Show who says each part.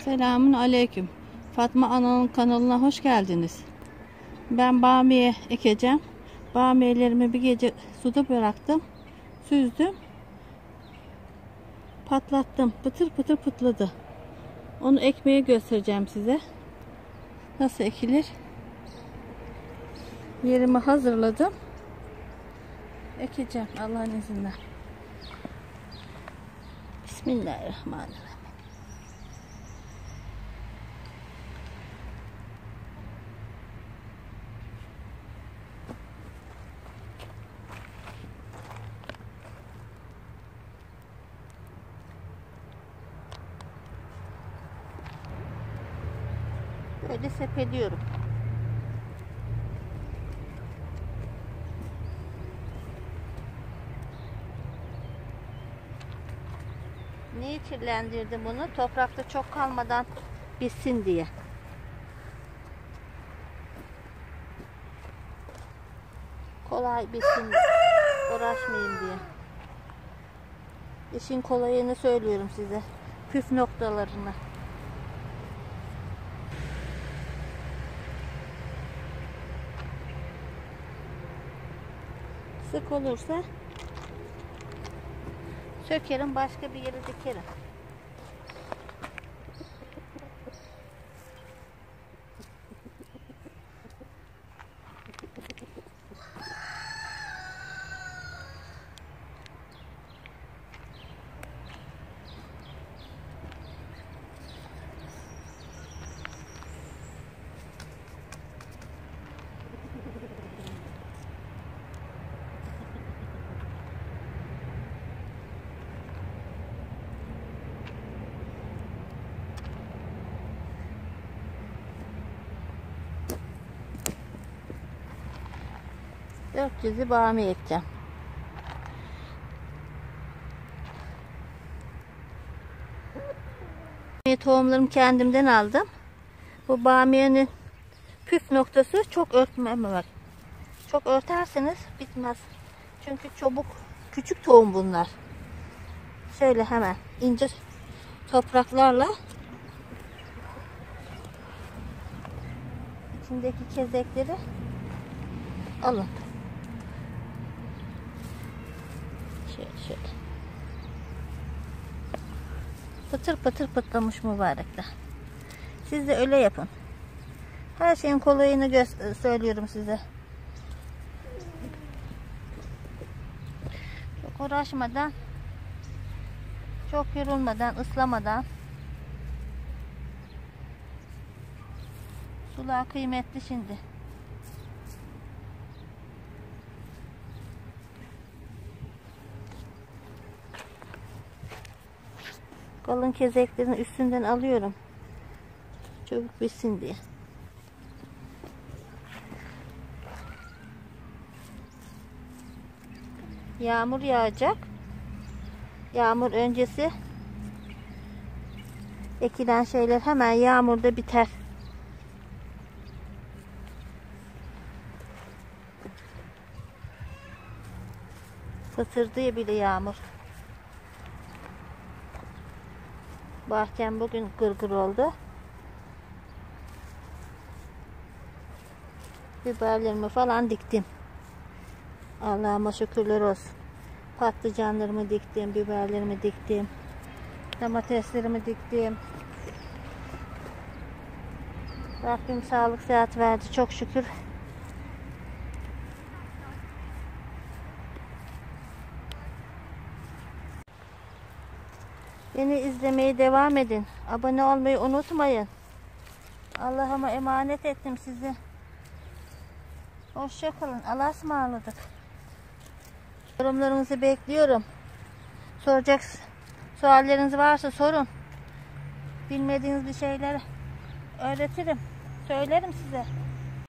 Speaker 1: Selamun aleyküm. Fatma Ana'nın kanalına hoş geldiniz. Ben bamya ekeceğim. Bamyalarımı bir gece suda bıraktım. Süzdüm. Patlattım. Pıtır pıtır pıtladı. Onu ekmeği göstereceğim size. Nasıl ekilir? Yerimi hazırladım. Ekeceğim Allah'ın izniyle. Bismillahirrahmanirrahim. Böyle sepeliyorum. Niye kirlendirdim bunu? Toprakta çok kalmadan bitsin diye. Kolay bitsin, uğraşmayayım diye. İşin kolayını söylüyorum size. Püf noktalarını. Sık olursa sökerim, başka bir yere dikerim. Dört yüzü bamya ekeceğim. Tohumlarımı kendimden aldım. Bu bamyanın püf noktası çok örtmemek. Çok örterseniz bitmez. Çünkü çabuk, küçük tohum bunlar. Şöyle hemen ince topraklarla içindeki kezekleri alın. Şöyle. Pıtır pıtır pıtlamış mübarekler. Siz de öyle yapın. Her şeyin kolayını söylüyorum size. Çok uğraşmadan, çok yorulmadan, ıslamadan. Sular kıymetli şimdi. Kalın kezeklerin üstünden alıyorum. Çabuk bitsin diye. Yağmur yağacak. Yağmur öncesi ekilen şeyler hemen yağmurda biter. Fısırdı bile yağmur. Bahçem bugün gırgır oldu. Biberlerimi falan diktim. Allah'ıma şükürler olsun. Patlıcanlarımı diktim, biberlerimi diktim. Domateslerimi diktim. Rabbim sağlık sıhhat verdi çok şükür. Beni izlemeye devam edin. Abone olmayı unutmayın. Allah'ıma emanet ettim sizi. Hoşça kalın. Allah'a ısmarladık. Yorumlarınızı bekliyorum. Soracak sualleriniz varsa sorun. Bilmediğiniz bir şeyler öğretirim. Söylerim size.